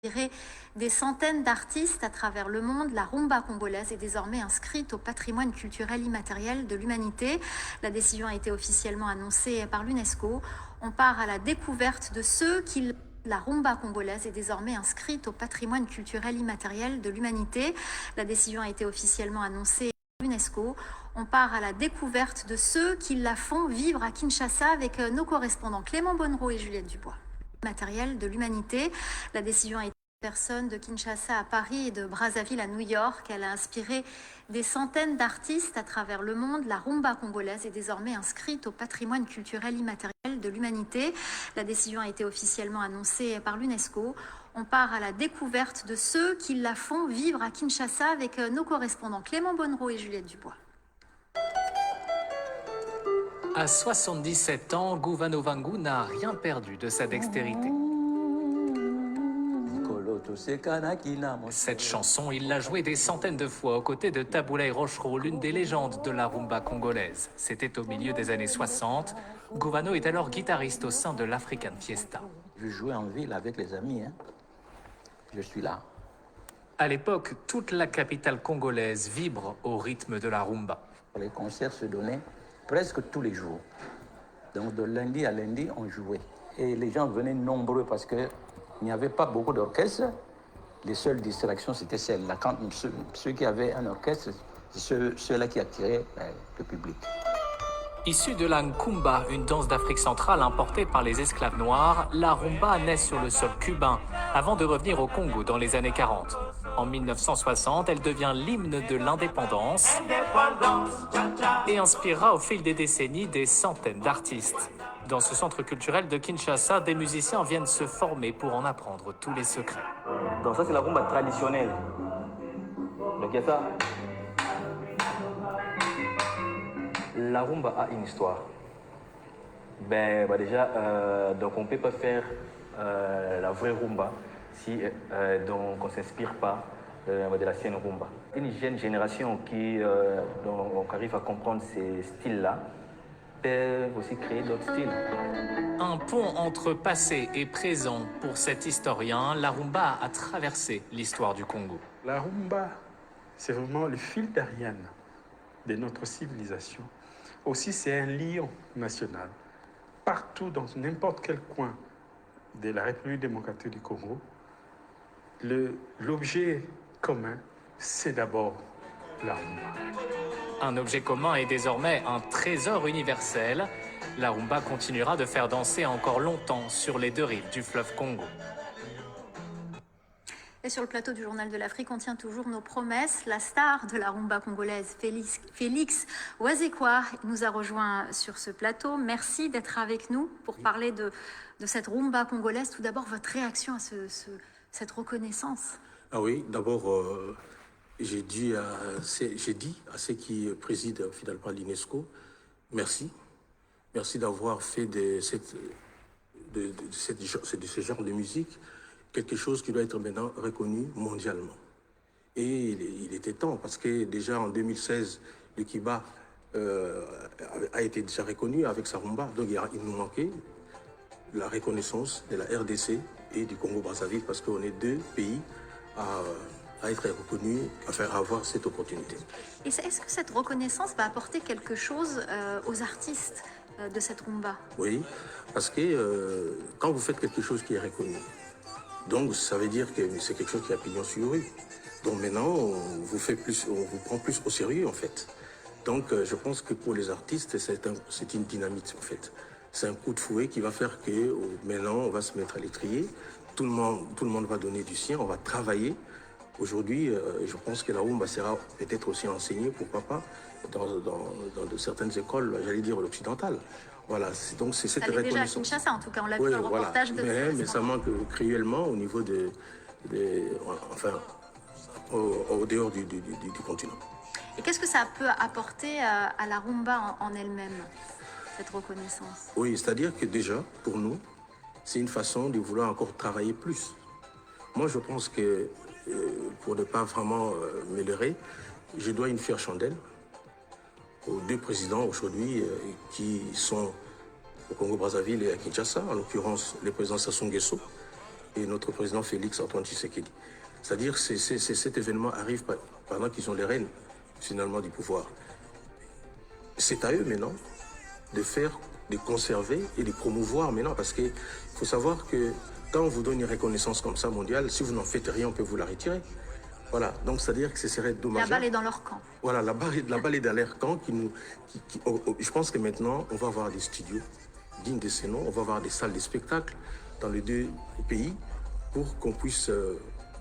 Inspiré des centaines d'artistes à travers le monde, la rumba congolaise est désormais inscrite au patrimoine culturel immatériel de l'humanité. La décision a été officiellement annoncée par l'UNESCO. On part à la découverte de ceux qui... La rumba congolaise est désormais inscrite au patrimoine culturel immatériel de l'humanité. La décision a été officiellement annoncée par l'UNESCO. On part à la découverte de ceux qui la font vivre à Kinshasa avec nos correspondants Clément Bonnereau et Juliette Dubois. Matériel de l'humanité. La décision a été personne de Kinshasa à Paris et de Brazzaville à New York. Elle a inspiré des centaines d'artistes à travers le monde. La rumba congolaise est désormais inscrite au patrimoine culturel immatériel de l'humanité. La décision a été officiellement annoncée par l'UNESCO. On part à la découverte de ceux qui la font vivre à Kinshasa avec nos correspondants Clément Bonnereau et Juliette Dubois. À 77 ans, Gouvano Vangu n'a rien perdu de sa dextérité. Cette chanson, il l'a jouée des centaines de fois aux côtés de Taboulay Rochereau, l'une des légendes de la rumba congolaise. C'était au milieu des années 60. Gouvano est alors guitariste au sein de l'African Fiesta. Je jouais en ville avec les amis, hein. Je suis là. À l'époque, toute la capitale congolaise vibre au rythme de la rumba. Les concerts se donnaient presque tous les jours. Donc de lundi à lundi, on jouait. Et les gens venaient nombreux parce qu'il n'y avait pas beaucoup d'orchestres. Les seules distractions, c'était celles-là. Quand ceux qui avaient un orchestre, c'est ceux-là qui attiraient le public. Issue de la nkumba, une danse d'Afrique centrale importée par les esclaves noirs, la rumba naît sur le sol cubain avant de revenir au Congo dans les années 40. En 1960, elle devient l'hymne de l'indépendance et inspirera au fil des décennies des centaines d'artistes. Dans ce centre culturel de Kinshasa, des musiciens viennent se former pour en apprendre tous les secrets. Donc ça, c'est la rumba traditionnelle. Donc il y a ça. La rumba a une histoire. Donc on ne peut pas faire la vraie rumba si donc on ne s'inspire pas de la scène rumba. Une jeune génération qui arrive à comprendre ces styles-là peut aussi créer d'autres styles. Un pont entre passé et présent pour cet historien, la rumba a traversé l'histoire du Congo. La rumba, c'est vraiment le fil d'Ariane de notre civilisation. Aussi, c'est un lion national. Partout, dans n'importe quel coin de la République démocratique du Congo, l'objet commun, c'est d'abord la rumba. Un objet commun est désormais un trésor universel. La rumba continuera de faire danser encore longtemps sur les deux rives du fleuve Congo. Et sur le plateau du Journal de l'Afrique, on tient toujours nos promesses. La star de la rumba congolaise, Félix Ouazekwa, nous a rejoint sur ce plateau. Merci d'être avec nous pour parler de cette rumba congolaise. Tout d'abord, votre réaction à cette reconnaissance. Ah oui, d'abord, j'ai dit à ceux qui président finalement l'UNESCO, merci. Merci d'avoir fait de ce genre de musique quelque chose qui doit être maintenant reconnu mondialement. Et il était temps, parce que déjà en 2016, le Kiba a été déjà reconnu avec sa rumba. Donc il nous manquait la reconnaissance de la RDC et du Congo-Brazzaville, parce qu'on est deux pays à être reconnus, enfin à avoir cette opportunité. Et est-ce que cette reconnaissance va apporter quelque chose aux artistes de cette rumba? Oui, parce que quand vous faites quelque chose qui est reconnu, donc ça veut dire que c'est quelque chose qui a pignon sur rue. Donc maintenant, on vous prend plus au sérieux en fait. Donc je pense que pour les artistes, c'est une dynamite en fait. C'est un coup de fouet qui va faire que maintenant on va se mettre à l'étrier. Tout le monde va donner du sien, on va travailler. Aujourd'hui, je pense que la rumba sera peut-être aussi enseignée, pourquoi pas, dans certaines écoles, j'allais dire occidentales. Voilà, donc c'est cette reconnaissance. Déjà à Kinshasa, en tout cas, on l'a vu dans le reportage de... Mais ça manque cruellement au niveau au dehors du continent. Et qu'est-ce que ça peut apporter à la rumba en elle-même, cette reconnaissance? Oui, c'est-à-dire que déjà, pour nous, c'est une façon de vouloir encore travailler plus. Moi, je pense que, pour ne pas vraiment me leurrer, je dois une fière chandelle aux deux présidents aujourd'hui qui sont au Congo-Brazzaville et à Kinshasa, en l'occurrence le président Sassou Nguesso, et notre président Félix Antoine Tshisekedi. C'est-à-dire que cet événement arrive pendant qu'ils ont les rênes, finalement, du pouvoir. C'est à eux maintenant de conserver et de promouvoir maintenant, parce qu'il faut savoir que quand on vous donne une reconnaissance comme ça mondiale, si vous n'en faites rien, on peut vous la retirer. Voilà, donc c'est-à-dire que ce serait dommage. La balle est dans leur camp. Voilà, la balle est dans leur camp. Je pense que maintenant, on va avoir des studios dignes de ces noms, on va avoir des salles de spectacle dans les deux pays pour qu'on puisse,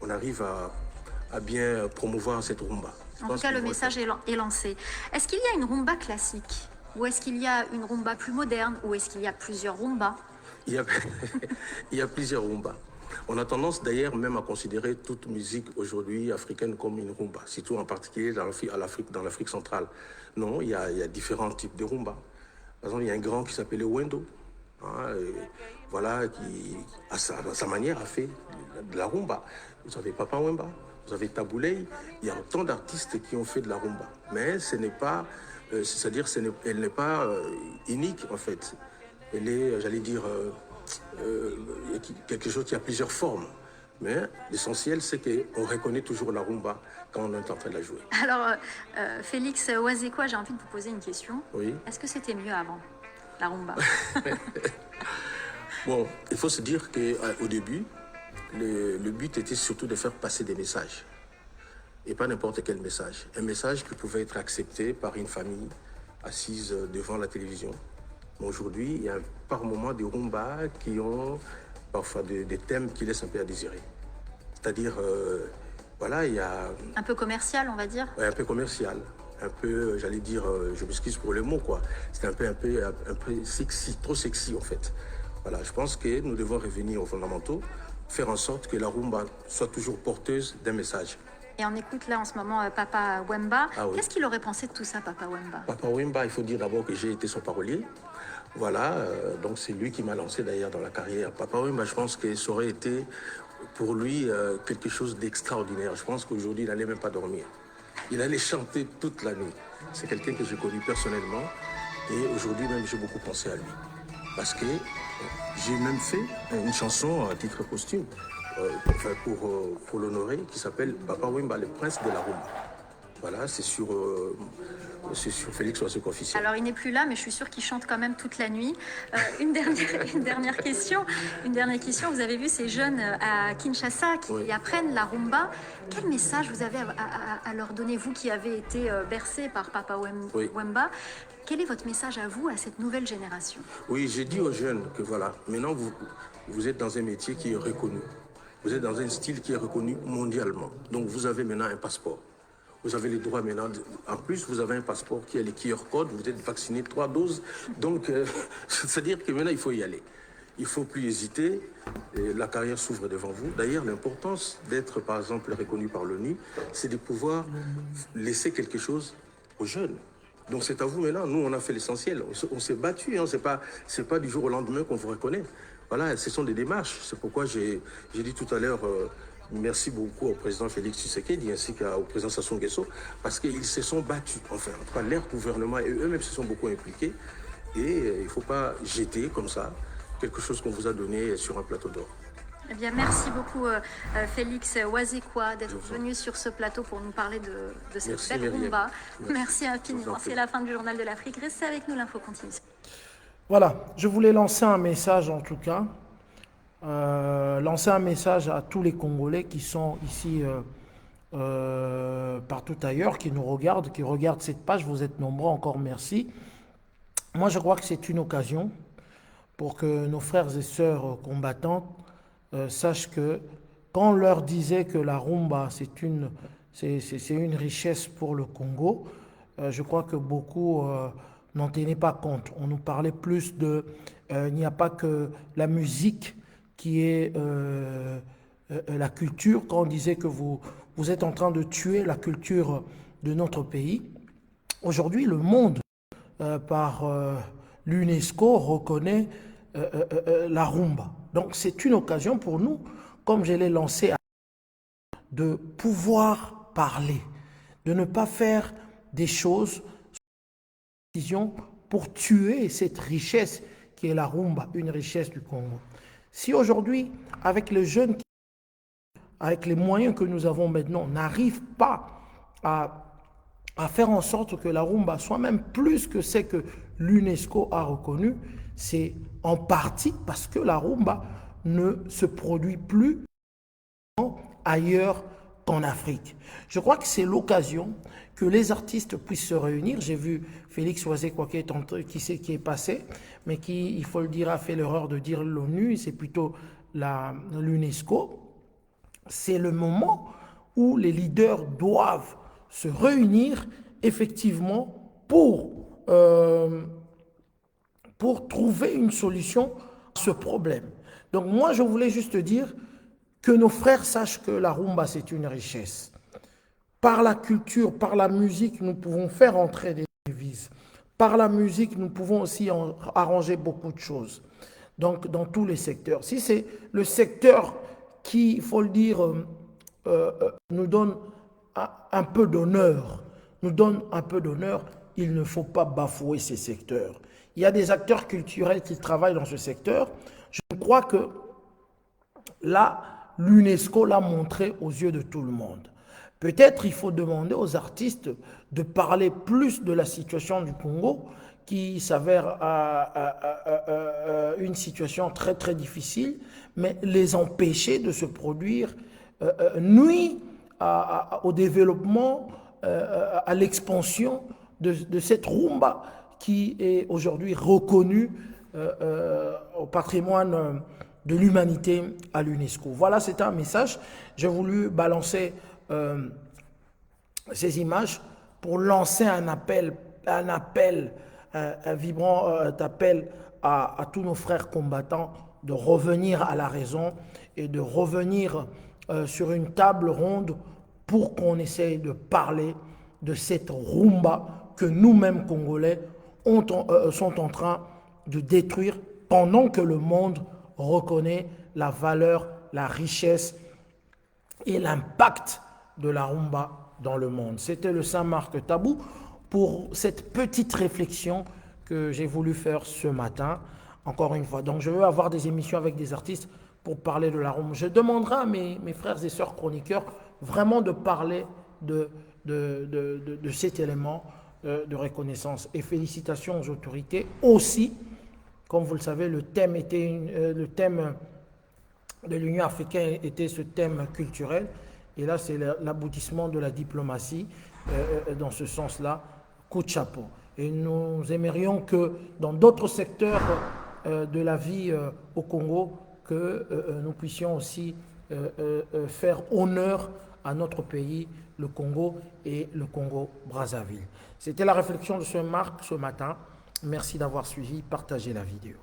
on arrive à bien promouvoir cette rumba. En tout cas, le message est lancé. Est-ce qu'il y a une rumba classique? Ou est-ce qu'il y a une rumba plus moderne? Ou est-ce qu'il y a plusieurs rumbas? Il y a plusieurs rumbas. On a tendance d'ailleurs même à considérer toute musique aujourd'hui africaine comme une rumba, surtout en particulier dans l'Afrique centrale. Non, il y a différents types de rumba. Par exemple, il y a un grand qui s'appelait Wendo, hein, voilà, qui à sa manière a fait de la rumba. Vous avez Papa Wemba, vous avez Tabouley, il y a autant d'artistes qui ont fait de la rumba. Mais ce n'est pas, c'est-à-dire elle n'est pas unique en fait. Elle est, j'allais dire, quelque chose qui a plusieurs formes. Mais l'essentiel, c'est qu'on reconnaît toujours la rumba quand on est en train de la jouer. Alors, Félix Ouazekwa, j'ai envie de vous poser une question. Oui. Est-ce que c'était mieux avant, la rumba? Bon, il faut se dire qu'au début, le but était surtout de faire passer des messages. Et pas n'importe quel message. Un message qui pouvait être accepté par une famille assise devant la télévision. Mais aujourd'hui, il y a par moments des rumbas qui ont parfois des thèmes qui laissent un peu à désirer. C'est-à-dire, voilà, il y a... Un peu commercial, on va dire? Ouais, un peu commercial. Un peu, j'allais dire, je m'excuse pour le mot, quoi. C'est un peu sexy, trop sexy, en fait. Voilà, je pense que nous devons revenir aux fondamentaux, faire en sorte que la rumba soit toujours porteuse d'un message. Et on écoute là en ce moment Papa Wemba. Ah oui. Qu'est-ce qu'il aurait pensé de tout ça, Papa Wemba? Papa Wemba, il faut dire d'abord que j'ai été son parolier. Voilà, donc c'est lui qui m'a lancé d'ailleurs dans la carrière. Papa Wemba, je pense que ça aurait été pour lui quelque chose d'extraordinaire. Je pense qu'aujourd'hui, il n'allait même pas dormir. Il allait chanter toute la nuit. C'est quelqu'un que j'ai connu personnellement et aujourd'hui même j'ai beaucoup pensé à lui. Parce que j'ai même fait une chanson à titre posthume pour l'honorer qui s'appelle Papa Wemba, le prince de la rumba. Voilà, c'est sur Félix Ouazekwa officiel. Alors il n'est plus là, mais je suis sûre qu'il chante quand même toute la nuit. Une dernière question. Vous avez vu ces jeunes à Kinshasa qui Oui. apprennent la rumba. Quel message vous avez à leur donner, vous qui avez été bercé par Papa Oui. Wemba? Quel est votre message à vous, à cette nouvelle génération? Oui, j'ai dit aux jeunes que voilà, maintenant vous êtes dans un métier qui est reconnu. Vous êtes dans un style qui est reconnu mondialement. Donc vous avez maintenant un passeport. Vous avez les droits maintenant. En plus, vous avez un passeport qui a les QR codes. Vous êtes vacciné 3 doses. Donc, c'est-à-dire que maintenant, il faut y aller. Il ne faut plus hésiter. Et la carrière s'ouvre devant vous. D'ailleurs, l'importance d'être, par exemple, reconnu par l'ONU, c'est de pouvoir laisser quelque chose aux jeunes. Donc, c'est à vous maintenant. Nous, on a fait l'essentiel. On s'est battu. Hein. C'est pas du jour au lendemain qu'on vous reconnaît. Voilà, ce sont des démarches. C'est pourquoi j'ai dit tout à l'heure... merci beaucoup au président Félix Tshisekedi ainsi qu'au président Sassou Nguesso parce qu'ils se sont battus. Enfin, en tout cas, leur gouvernement et eux-mêmes se sont beaucoup impliqués. Et il ne faut pas jeter comme ça quelque chose qu'on vous a donné sur un plateau d'or. Eh bien, merci beaucoup Félix Ouazekwa d'être venu sur ce plateau pour nous parler de cette belle rumba. Merci infiniment. C'est la fin du Journal de l'Afrique. Restez avec nous, l'info continue. Voilà, je voulais lancer un message en tout cas. Lancer un message à tous les Congolais qui sont ici partout ailleurs, qui nous regardent, qui regardent cette page. Vous êtes nombreux, encore merci. Moi, je crois que c'est une occasion pour que nos frères et sœurs combattants sachent que quand on leur disait que la rumba, c'est une richesse pour le Congo, je crois que beaucoup n'en tenaient pas compte. On nous parlait plus de... il n'y a pas que la musique qui est la culture, quand on disait que vous êtes en train de tuer la culture de notre pays. Aujourd'hui, le monde, par l'UNESCO, reconnaît la rumba. Donc c'est une occasion pour nous, comme je l'ai lancé, de pouvoir parler, de ne pas faire des choses pour tuer cette richesse qui est la rumba, une richesse du Congo. Si aujourd'hui, avec les jeunes, avec les moyens que nous avons maintenant, on n'arrive pas à faire en sorte que la rumba soit même plus que ce que l'UNESCO a reconnu, c'est en partie parce que la rumba ne se produit plus ailleurs qu'en Afrique. Je crois que c'est l'occasion que les artistes puissent se réunir. J'ai vu Félix Oisé-Quoi qui est passé, mais qui, il faut le dire, a fait l'erreur de dire l'ONU, c'est plutôt l'UNESCO. C'est le moment où les leaders doivent se réunir effectivement pour trouver une solution à ce problème. Donc moi, je voulais juste dire que nos frères sachent que la rumba, c'est une richesse. Par la culture, par la musique, nous pouvons faire entrer des devises. Par la musique, nous pouvons aussi arranger beaucoup de choses. Donc, dans tous les secteurs. Si c'est le secteur qui, il faut le dire, nous donne un peu d'honneur, il ne faut pas bafouer ces secteurs. Il y a des acteurs culturels qui travaillent dans ce secteur. Je crois que là, l'UNESCO l'a montré aux yeux de tout le monde. Peut-être il faut demander aux artistes de parler plus de la situation du Congo, qui s'avère une situation très très difficile, mais les empêcher de se produire nuit au développement, à l'expansion de cette rumba qui est aujourd'hui reconnue au patrimoine de l'humanité à l'UNESCO. Voilà, c'est un message. J'ai voulu balancer ces images pour lancer un vibrant appel à tous nos frères combattants de revenir à la raison et de revenir sur une table ronde pour qu'on essaye de parler de cette rumba que nous-mêmes Congolais sont en train de détruire pendant que le monde reconnaît la valeur, la richesse et l'impact de la rumba dans le monde. C'était le Saint-Marc Tabou pour cette petite réflexion que j'ai voulu faire ce matin, encore une fois. Donc je veux avoir des émissions avec des artistes pour parler de la rumba. Je demanderai à mes frères et sœurs chroniqueurs vraiment de parler de cet élément de reconnaissance. Et félicitations aux autorités aussi. Comme vous le savez, le thème de l'Union africaine était ce thème culturel. Et là, c'est l'aboutissement de la diplomatie. Dans ce sens-là, coup de chapeau. Et nous aimerions que dans d'autres secteurs de la vie au Congo, que nous puissions aussi faire honneur à notre pays, le Congo et le Congo-Brazzaville. C'était la réflexion de ce Marc ce matin. Merci d'avoir suivi, partagez la vidéo.